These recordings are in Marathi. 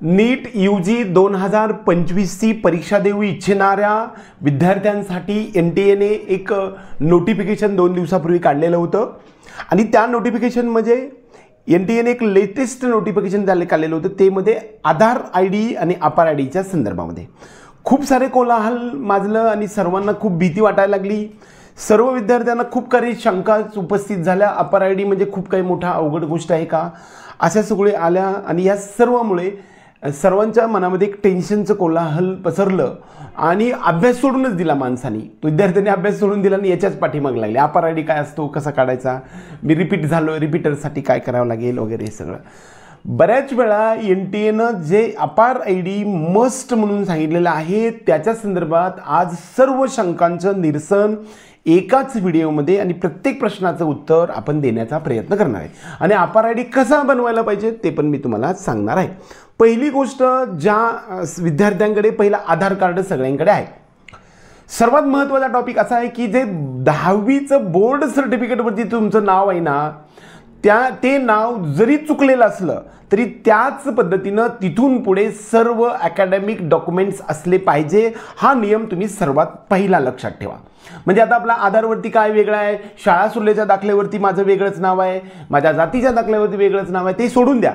नीट UG 2025ची परीक्षा देऊ इच्छिणाऱ्या विद्यार्थ्यांसाठी NTA ने एक नोटिफिकेशन 2 दिवसापूर्वी काढलेलं होतं आणि त्या नोटिफिकेशनमध्ये NTA ने एक लेटेस्ट नोटिफिकेशन काढलेलं होतं. ते मध्ये आधार ID आणि अपार IDच्या संदर्भामध्ये खूप सारे कोलाहल माजलं आणि सर्वांना खूप भीती वाटायला लागली. सर्व विद्यार्थ्यांना खूप काही शंका उपस्थित झाल्या. अपार ID म्हणजे खूप काही मोठा अवघड गोष्ट आहे का, अशा सगळे आल्या आणि या सर्वामुळे सर्वांच्या मनामध्ये एक टेन्शनचं कोलाहल पसरलं आणि अभ्यास सोडूनच दिला माणसांनी. विद्यार्थ्यांनी अभ्यास सोडून दिला आणि याच्याच पाठीमाग लागले. अपार ID काय असतो, कसा काढायचा, मी रिपीट झालो, रिपीटरसाठी काय करावं लागेल वगैरे हे सगळं. बऱ्याच वेळा NTAनं जे अपार ID मस्ट म्हणून सांगितलेलं आहे त्याच्या संदर्भात आज सर्व शंकांचं निरसन एकाच व्हिडिओमध्ये आणि प्रत्येक प्रश्नाचं उत्तर आपण देण्याचा प्रयत्न करणार आहे. आणि अपार ID कसा बनवायला पाहिजे ते पण मी तुम्हाला सांगणार आहे. पहिली गोष्ट, ज्या विद्यार्थ्यांकडे पहिला आधार कार्ड सगळ्यांकडे आहे, सर्वात महत्त्वाचा टॉपिक असा आहे की जे 10वीचं बोर्ड सर्टिफिकेटवरती तुमचं नाव आहे ना, ते नाव जरी चुकलेलं असलं तरी त्याच पद्धतीनं तिथून पुढे सर्व अकॅडमिक डॉक्युमेंट्स असले पाहिजे. हा नियम तुम्ही सर्वात पहिला लक्षात ठेवा. म्हणजे आता आपला आधारवरती काय वेगळं आहे, शाळा सुरलेच्या दाखल्यावरती माझं वेगळंच नाव आहे, माझ्या जातीच्या दाखल्यावरती वेगळंच नाव आहे, ते सोडून द्या.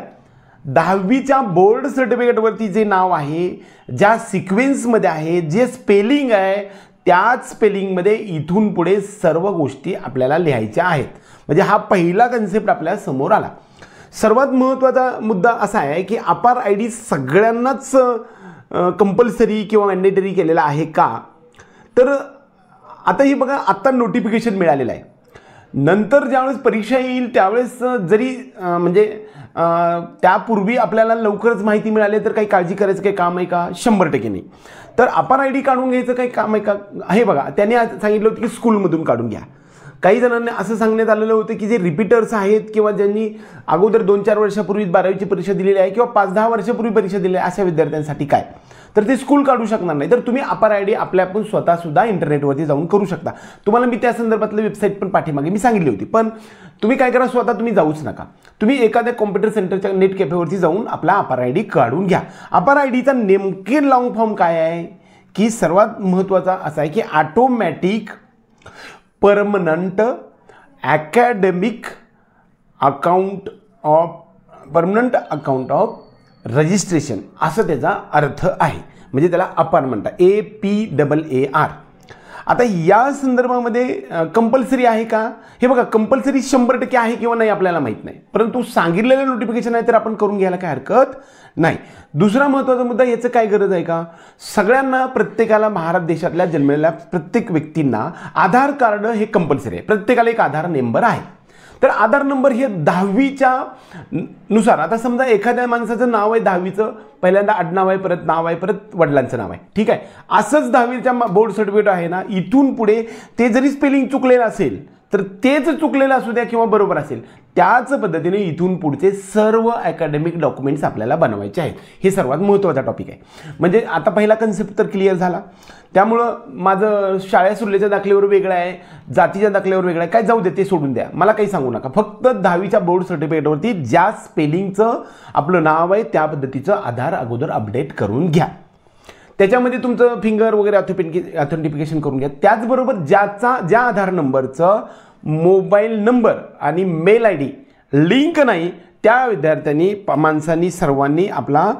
10वीच्या बोर्ड सर्टिफिकेटवरती जे नाव आहे, ज्या सिक्वेन्समध्ये आहे, जे स्पेलिंग आहे, त्याच स्पेलिंगमध्ये इथून पुढे सर्व गोष्टी आपल्याला लिहायच्या आहेत. म्हणजे हा पहिला कन्सेप्ट आपल्या समोर आला. सर्वात महत्त्वाचा मुद्दा असा आहे की अपार ID सगळ्यांनाच कंपल्सरी किंवा मॅन्डेटरी केलेला आहे का, तर आता ही बघा, आत्ता नोटिफिकेशन मिळालेलं आहे. नंतर ज्यावेळेस परीक्षा येईल त्यावेळेस जरी म्हणजे त्यापूर्वी आपल्याला लवकरच माहिती मिळाली तर काही काळजी करायचं काही काम आहे का, 100% नाही. तर अपार ID काढून घ्यायचं काही काम आहे का, हे बघा त्यांनी सांगितलं होतं की स्कूलमधून काढून घ्या. काही जणांना असं सांगण्यात आलेलं होतं की जे रिपीटर्स आहेत किंवा ज्यांनी अगोदर 2-4 वर्षापूर्वी 12वीची परीक्षा दिलेली आहे किंवा 5-10 वर्षापूर्वी परीक्षा दिली आहे अशा विद्यार्थ्यांसाठी काय, तर ते स्कूल काढू शकणार नाही. तर तुम्ही अपार ID आपल्या आपण स्वतःसुद्धा इंटरनेटवरती जाऊन करू शकता. तुम्हाला मी त्या संदर्भातलं वेबसाईट पण पाठीमागे मी सांगितली होती. पण तुम्ही काय करा, स्वतः तुम्ही जाऊच नका. तुम्ही एखाद्या कॉम्प्युटर सेंटरच्या नेट कॅफेवरती जाऊन आपला अपार ID काढून घ्या. अपार IDचा नेमके लॉंग फॉर्म काय आहे की सर्वात महत्त्वाचा असा आहे की automatic permanent academic account of registration असं त्याचा अर्थ आहे. म्हणजे त्याला अपार म्हणतात, APAAR. आता या संदर्भामध्ये कंपल्सरी आहे का, हे बघा, कंपल्सरी 100% आहे किंवा नाही आपल्याला माहीत नाही, परंतु सांगितलेलं नोटिफिकेशन आहे तर आपण करून घ्यायला काय हरकत नाही. दुसरा महत्त्वाचा मुद्दा, याचं काय गरज आहे का, सगळ्यांना, प्रत्येकाला, भारत देशातल्या जन्मलेल्या प्रत्येक व्यक्तींना आधार कार्ड हे कंपल्सरी आहे. प्रत्येकाला एक आधार नंबर आहे. तर आधार नंबर हे 10वीच्या नुसार, आता समजा एखाद्या माणसाचं नाव आहे 10वीचं, पहिल्यांदा आडनाव आहे, परत नाव आहे, परत वडिलांचं नाव आहे, ठीक आहे, असंच 10वीच्या बोर्ड सर्टिफिकेट आहे ना, इथून पुढे ते जरी स्पेलिंग चुकलेलं असेल तर तेच चुकलेलं असू द्या किंवा बरोबर असेल, त्याच पद्धतीने इथून पुढचे सर्व अकॅडमिक डॉक्युमेंट्स आपल्याला बनवायचे आहेत. हे सर्वात महत्त्वाचा टॉपिक आहे. म्हणजे आता पहिला कन्सेप्ट तर क्लिअर झाला. त्यामुळं माझं शाळा सुरलेच्या दाखल्यावर वेगळं आहे, जातीच्या दाखल्यावर वेगळं आहे, काय जाऊ दे, ते सोडून द्या, मला काही सांगू नका. फक्त 10वीच्या बोर्ड सर्टिफिकेटवरती ज्या स्पेलिंगचं आपलं नाव आहे त्या पद्धतीचं आधार अगोदर अपडेट करून घ्या. त्याच्यामध्ये तुमचं फिंगर वगैरे ऑथेंटिफिकेशन करून घ्या. त्याचबरोबर ज्या आधार नंबरचं मोबाईल नंबर आणि मेल ID लिंक नाही, त्या विद्यार्थ्यांनी, माणसांनी, सर्वांनी आपला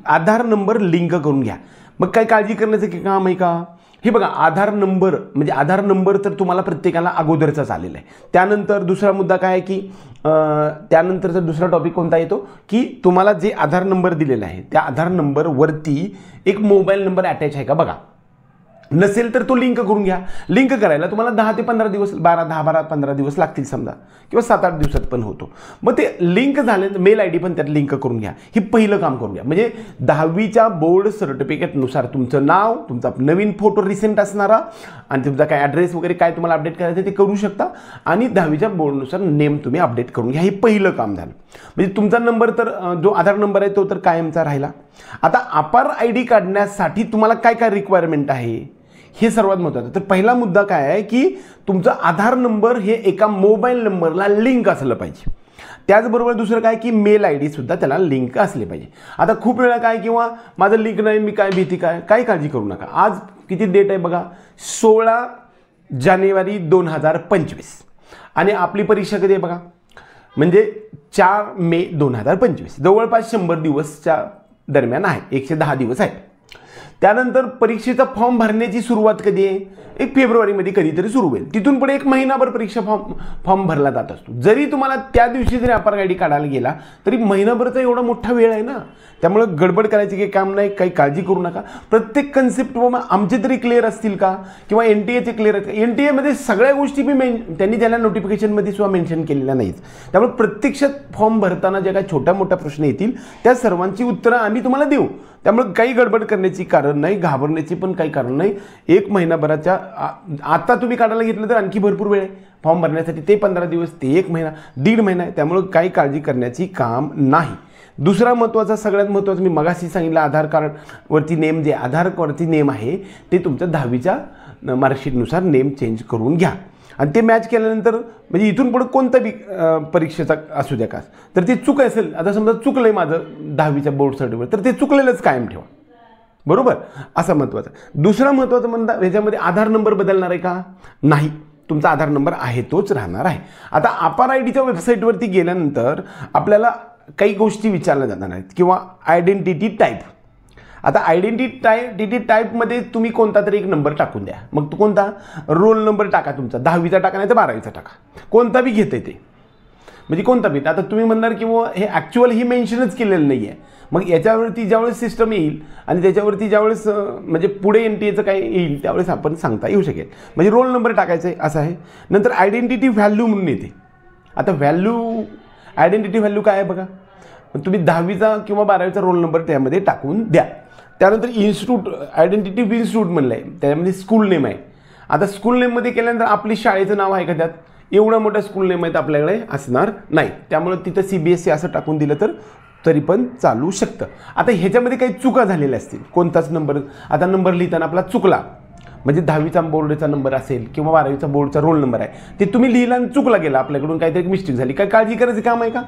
आधार नंबर लिंक करून घ्या. मग काय काळजी करण्याचं काम आहे का, हे बघा, आधार नंबर म्हणजे आधार नंबर तर तुम्हाला प्रत्येकाला अगोदरचाच आलेला आहे. त्यानंतर दुसरा मुद्दा काय आहे की त्यानंतरचा दुसरा टॉपिक कोणता येतो की तुम्हाला जे आधार नंबर दिलेला आहे त्या आधार नंबरवरती एक मोबाईल नंबर अटॅच आहे का बघा. नसेल तर तो लिंक करून घ्या. लिंक करायला तुम्हाला 10 ते 15 दिवस, 10-12-15 दिवस लागतील समजा, किंवा 7-8 दिवसात पण होतो. मग ते लिंक झाले, मेल ID पण त्यात लिंक करून घ्या. हे पहिलं काम करून घ्या. म्हणजे 10वीच्या बोर्ड सर्टिफिकेटनुसार तुमचं नाव, तुमचा नवीन फोटो रिसेंट असणारा आणि तुमचा काय ॲड्रेस वगैरे काय तुम्हाला अपडेट करायचं ते करू शकता. आणि 10वीच्या बोर्डनुसार नेम तुम्ही अपडेट करून घ्या. हे पहिलं काम झालं. म्हणजे तुमचा नंबर तर, जो आधार नंबर आहे तो तर कायमचा राहिला. आता अपार ID काढण्यासाठी तुम्हाला काय काय रिक्वायरमेंट आहे हे सर्वात महत्त्वाचं. तर पहिला मुद्दा काय आहे की तुमचा आधार नंबर हे एका मोबाईल नंबरला लिंक असलं पाहिजे. त्याचबरोबर दुसरं काय की मेल आय डी सुद्धा त्याला लिंक असले पाहिजे. आता खूप वेळा काय किंवा माझं लिंक नाही, मी काय भीती काय काळजी करू नका. आज किती डेट आहे बघा, 16 जानेवारी 2025 आणि आपली परीक्षा कधी आहे बघा, म्हणजे 4 मे 2025. जवळपास 100 दिवसच्या दरम्यान आहे, 110 दिवस आहे. त्यानंतर परीक्षेचा फॉर्म भरण्याची सुरुवात कधी आहे, 1 फेब्रुवारीमध्ये कधीतरी सुरू होईल. तिथून पुढे 1 महिनाभर परीक्षा फॉर्म भरला जात असतो. जरी तुम्हाला त्या दिवशी जरी अपार आय डी काढायला गेला तरी महिनाभरचा एवढा मोठा वेळ आहे ना, त्यामुळे गडबड करायची काही काम नाही, काही काळजी करू नका. प्रत्येक कन्सेप्ट आमचे तरी क्लिअर असतील का किंवा NTA क्लिअर आहेत का. NTA मध्ये सगळ्या गोष्टी त्यांनी त्याला नोटिफिकेशनमध्ये सुद्धा मेन्शन केलेल्या नाहीत. त्यामुळे प्रत्यक्षात फॉर्म भरताना ज्या काही छोट्या मोठ्या प्रश्न येतील त्या सर्वांची उत्तरं आम्ही तुम्हाला देऊ. त्यामुळे काही गडबड करण्याची कारण नाही, घाबरण्याची पण काही कारण नाही. 1 महिनाभराच्या आता तुम्ही काढायला घेतलं तर आणखी भरपूर वेळ आहे फॉर्म भरण्यासाठी. ते 15 दिवस, ते 1 महिना, 1.5 महिना आहे. त्यामुळे काही काळजी करण्याची काम नाही. दुसरा महत्त्वाचा, सगळ्यात महत्त्वाचं, मी मगाशी सांगितलं, आधार कार्डवरती नेम, जे आधारवरती नेम आहे ते तुमच्या 10वीच्या मार्कशीटनुसार नेम चेंज करून घ्या. आणि ते मॅच केल्यानंतर म्हणजे इथून पुढे कोणता बी परीक्षेचा असू द्या का, तर ते चूक असेल, आता समजा चुकलं आहे माझं 10वीच्या बोर्ड सर्टिफिकेट, तर ते चुकलेलंच कायम ठेवा. बरोबर, असा महत्त्वाचा. दुसरा महत्त्वाचं म्हणता, ह्याच्यामध्ये आधार नंबर बदलणार आहे का, नाही, तुमचा आधार नंबर आहे तोच राहणार आहे. आता अपार आय डीच्या वेबसाईटवरती गेल्यानंतर आपल्याला काही गोष्टी विचारल्या जाणार आहेत किंवा आयडेंटिटी टाईप. आता आयडेंटिटी टाईपमध्ये तुम्ही कोणता तरी एक नंबर टाकून द्या. मग तो कोणता, रोल नंबर टाका तुमचा, 10वीचा टाका नाही तर 12वीचा टाका, कोणता बी घेता येते, म्हणजे कोणता बी. आता तुम्ही म्हणणार की हे ॲक्च्युअल ही मेन्शनच केलेलं नाही आहे. मग याच्यावरती ज्यावेळेस सिस्टम येईल आणि त्याच्यावरती ज्यावेळेस म्हणजे पुढे NTAचं काय येईल त्यावेळेस आपण सांगता येऊ शकेल. म्हणजे रोल नंबर टाकायचा आहे असं आहे. नंतर आयडेंटिटी व्हॅल्यू म्हणून येते. आता आयडेंटिटी व्हॅल्यू काय आहे बघा, तुम्ही 10वीचा किंवा 12वीचा रोल नंबर त्यामध्ये टाकून द्या. त्यानंतर इन्स्टिट्यूट, आयडेंटिटी इन्स्टिट्यूट म्हणलं आहे, त्यामध्ये स्कूल नेम आहे. आता स्कूल नेममध्ये केल्यानंतर आपली शाळेचं नाव आहे का त्यात, एवढा मोठा स्कूल नेम आहे तर आपल्याकडे असणार नाही. त्यामुळे तिथं CBSE असं टाकून दिलं तर तरी पण चालू शकतं. आता ह्याच्यामध्ये काही चुका झालेल्या असतील, कोणताच नंबर, आता नंबर लिहिताना आपला चुकला, म्हणजे 10वीचा बोर्डचा नंबर असेल किंवा 12वीचा बोर्डचा रोल नंबर आहे, ते तुम्ही लिहिला आणि चुकला गेला, आपल्याकडून काहीतरी मिस्टेक झाली, काय काळजी करायचं काम आहे का,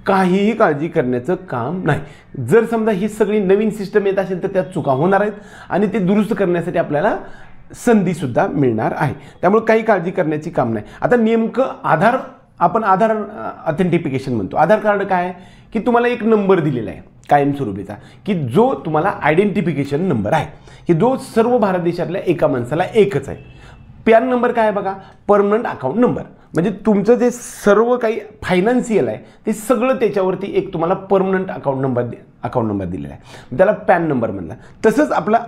काहीही काळजी करण्याचं काम नाही. जर समजा ही सगळी नवीन सिस्टम येत असेल तर त्यात चुका होणार आहेत आणि ते दुरुस्त करण्यासाठी आपल्याला संधीसुद्धा मिळणार आहे. त्यामुळे काही काळजी करण्याची काम नाही. आता नेमकं आपण आधार ऑथेंटिफिकेशन म्हणतो. आधार कार्ड काय आहे की तुम्हाला एक नंबर दिलेला आहे कायमस्वरूपीचा, की जो तुम्हाला आयडेंटिफिकेशन नंबर आहे, की जो सर्व भारत देशातल्या एका माणसाला एकच आहे. पॅन नंबर काय आहे बघा, परमनंट अकाउंट नंबर, म्हणजे तुमचं जे सर्व काही फायनान्शियल आहे ते सगळं त्याच्यावरती एक तुम्हाला परमनंट अकाउंट नंबर दिलेला आहे, त्याला पॅन नंबर म्हणला. तसंच आपला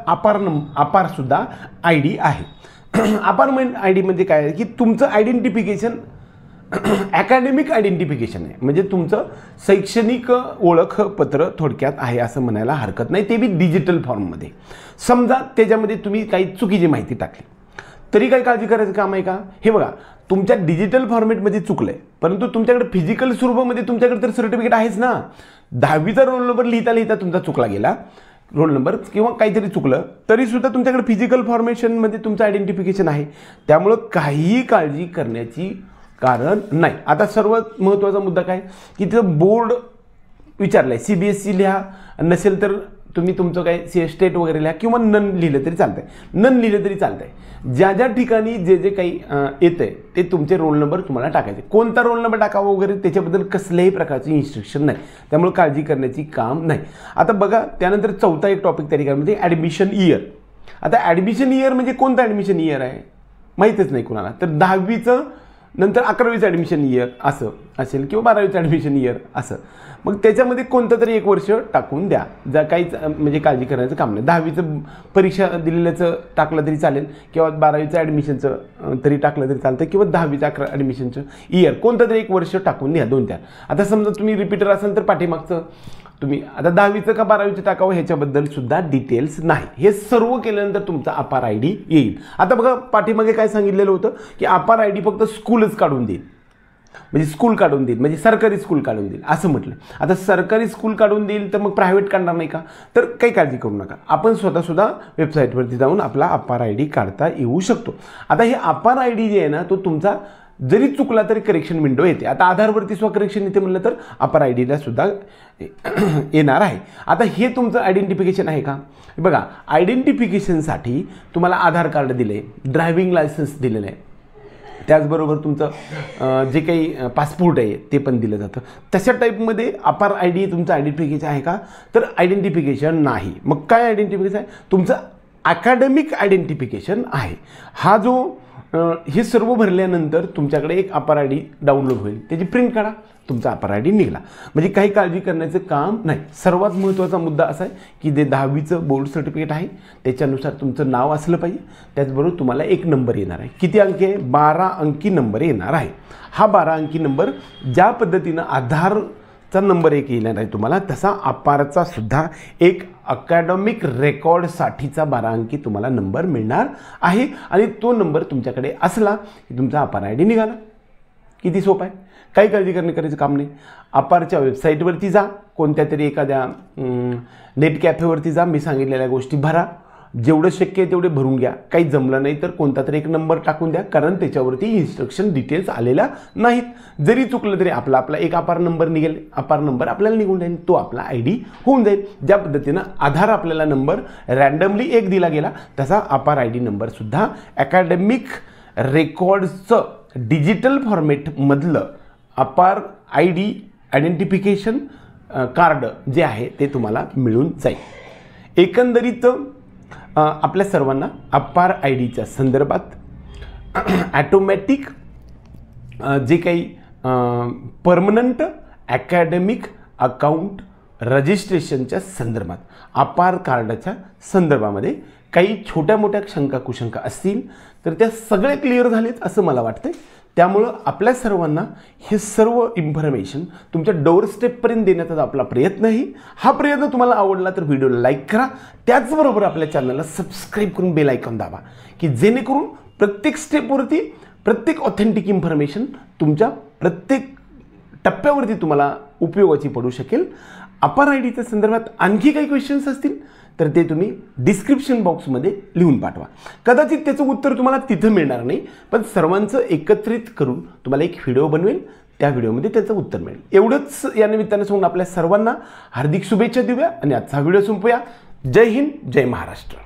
अपारसुद्धा ID आहे. अपार्टमेंट ID म्हणजे काय आहे की तुमचं आयडेंटिफिकेशन अकॅडमिक आयडेंटिफिकेशन आहे, म्हणजे तुमचं शैक्षणिक ओळखपत्र थोडक्यात आहे असं म्हणायला हरकत नाही, ते बी डिजिटल फॉर्ममध्ये. समजा त्याच्यामध्ये तुम्ही काही चुकीची माहिती टाकली तरी काही काळजी करायचं काम आहे का. हे बघा, तुमच्या डिजिटल फॉर्मॅटमध्ये चुकलं आहे, परंतु तुमच्याकडे फिजिकल स्वरूपामध्ये तुमच्याकडे तर सर्टिफिकेट आहेच ना. 10वीचा रोल नंबर लिहिता तुमचा चुकला गेला रोल नंबर किंवा काहीतरी चुकलं तरीसुद्धा तुमच्याकडे फिजिकल फॉर्मेशनमध्ये तुमचं आयडेंटिफिकेशन आहे. त्यामुळं काहीही काळजी करण्याची कारण नाही. आता सर्वात महत्त्वाचा मुद्दा काय की तिथं बोर्ड विचारलं आहे, CBSE लिहा, नसेल तर तुम्ही तुमचं काय स्टेट वगैरे लिहा किंवा नन लिहिलं तरी चालतंय, नन लिहिलं तरी चालतंय. ज्या ज्या ठिकाणी जे काही येतं आहे ते तुमचे रोल नंबर तुम्हाला टाकायचे. कोणता रोल नंबर टाकावा वगैरे त्याच्याबद्दल कसल्याही प्रकारची इन्स्ट्रक्शन नाही, त्यामुळे काळजी करण्याची काम नाही. आता बघा, त्यानंतर चौथा एक टॉपिक त्या ठिकाणी म्हणजे ॲडमिशन इयर. आता ॲडमिशन इयर म्हणजे कोणतं ॲडमिशन इयर आहे माहीतच नाही कुणाला, तर 10वीचं नंतर 11वीचं ॲडमिशन इयर असं असेल किंवा 12वीचं ॲडमिशन इयर असं. मग त्याच्यामध्ये कोणतं तरी 1 वर्ष टाकून द्या, जर काहीच म्हणजे काळजी करायचं काम नाही. 10वीचं परीक्षा दिलेल्याचं टाकलं तरी चालेल किंवा 12वीचं ॲडमिशनचं तरी टाकलं तरी चालतं किंवा 10वीचं ॲडमिशनचं इयर कोणतं तरी 1 वर्ष टाकून द्या, 2-4. आता समजा तुम्ही रिपीटर असाल तर पाठीमागचं तुम्ही आता 10वीचं का 12वीचं टाकावं ह्याच्याबद्दल सुद्धा डिटेल्स नाही. हे सर्व केल्यानंतर तुमचा अपार ID येईल. आता बघा, पाठीमागे काय सांगितलेलं होतं की अपार ID फक्त स्कूलच काढून देईल, म्हणजे स्कूल काढून देईल, म्हणजे सरकारी स्कूल काढून देईल असं म्हटलं. आता सरकारी स्कूल काढून देईल तर मग प्रायव्हेट काढणार नाही का, तर काही काळजी करू नका, आपण स्वतःसुद्धा वेबसाईटवरती जाऊन आपला अपार ID काढता येऊ शकतो. आता हे अपार ID जे आहे ना तो तुमचा जरी चुकला तरी करेक्शन विंडो येते. आता आधारवरती स्वकरेक्शन येते म्हणलं तर अपर आय डीला सुद्धा येणार आहे. आता हे तुमचं आयडेंटिफिकेशन आहे का? बघा, आयडेंटिफिकेशनसाठी तुम्हाला आधार कार्ड दिले, ड्रायव्हिंग लायसन्स दिलेलं आहे, त्याचबरोबर तुमचं जे काही पासपोर्ट आहे ते पण दिलं जातं. तशा टाईपमध्ये अपर आय डी तुमचं आयडेंटिफिकेशन आहे का? तर आयडेंटिफिकेशन नाही. मग काय आयडेंटिफिकेशन आहे? तुमचं अकॅडमिक आयडेंटिफिकेशन आहे. हा जो हे सर्व भरल्यानंतर तुमच्याकडे एक अपर आय डी डाउनलोड होईल, त्याची प्रिंट काढा, तुमचा अपर आय डी निघाला. म्हणजे काही काळजी करण्याचं काम नाही. सर्वात महत्त्वाचा मुद्दा असा आहे की जे 10वीचं बोर्ड सर्टिफिकेट आहे त्याच्यानुसार तुमचं नाव असलं पाहिजे. त्याचबरोबर तुम्हाला एक नंबर येणार आहे. किती अंकी आहे? 12 अंकी नंबर येणार आहे. हा 12 अंकी नंबर ज्या पद्धतीनं आधारचा नंबर एक येणार आहे तुम्हाला, तसा अपारचा सुद्धा एक अकॅडमिक रेकॉर्डसाठीचा 12 अंकी तुम्हाला नंबर मिळणार आहे. आणि तो नंबर तुमच्याकडे असला की तुमचा अपर आय डी निघाला. किती सोपं आहे, काही काळजी करायचं काम नाही. अपारच्या वेबसाईटवरती जा, कोणत्या तरी एखाद्या नेट कॅफेवरती जा, मी सांगितलेल्या गोष्टी भरा, जेवढं शक्य आहे तेवढे भरून घ्या. काही जमलं नाही तर कोणता तरी एक नंबर टाकून द्या, कारण त्याच्यावरती इन्स्ट्रक्शन डिटेल्स आलेल्या नाहीत. जरी चुकलं तरी आपला एक अपार नंबर निघेल, अपार नंबर आपल्याला निघून जाईल, तो आपला आय डी होऊन जाईल. ज्या पद्धतीनं आधार आपल्याला नंबर रँडमली एक दिला गेला, तसा अपार आय डी नंबरसुद्धा अकॅडमिक रेकॉर्ड्सचं डिजिटल फॉर्मॅटमधलं अपार आय डी आयडेंटिफिकेशन कार्ड जे आहे ते तुम्हाला मिळून जाईल. एकंदरीत आपल्या सर्वांना अपार आय डीच्या संदर्भात ॲटोमॅटिक जे काही परमनंट अकॅडमिक अकाउंट रजिस्ट्रेशनच्या संदर्भात, अपार कार्डाच्या संदर्भामध्ये काही छोट्या मोठ्या शंका कुशंका असतील तर त्या सगळे क्लिअर झालेत असं मला वाटतं. त्यामुळं आपल्या सर्वांना हे सर्व इन्फॉर्मेशन तुमच्या डोअरस्टेपपर्यंत देण्याचा आपला प्रयत्न आहे. हा प्रयत्न तुम्हाला आवडला तर व्हिडिओला लाईक करा, त्याचबरोबर आपल्या चॅनलला सबस्क्राईब करून बेल आयकॉन दाबा, की जेणेकरून प्रत्येक स्टेपवरती प्रत्येक ऑथेंटिक इन्फॉर्मेशन तुमच्या प्रत्येक टप्प्यावरती तुम्हाला उपयोगाची पडू शकेल. अपार आय डीच्या संदर्भात आणखी काही क्वेश्चन्स असतील तर ते तुम्ही डिस्क्रिप्शन बॉक्समध्ये लिहून पाठवा. कदाचित त्याचं उत्तर तुम्हाला तिथं मिळणार नाही, पण सर्वांचं एकत्रित करून तुम्हाला एक व्हिडिओ बनवेल, त्या व्हिडिओमध्ये त्याचं उत्तर मिळेल. एवढंच या निमित्ताने सांगून आपल्या सर्वांना हार्दिक शुभेच्छा देऊया आणि आजचा व्हिडिओ संपूया. जय हिंद, जय महाराष्ट्र.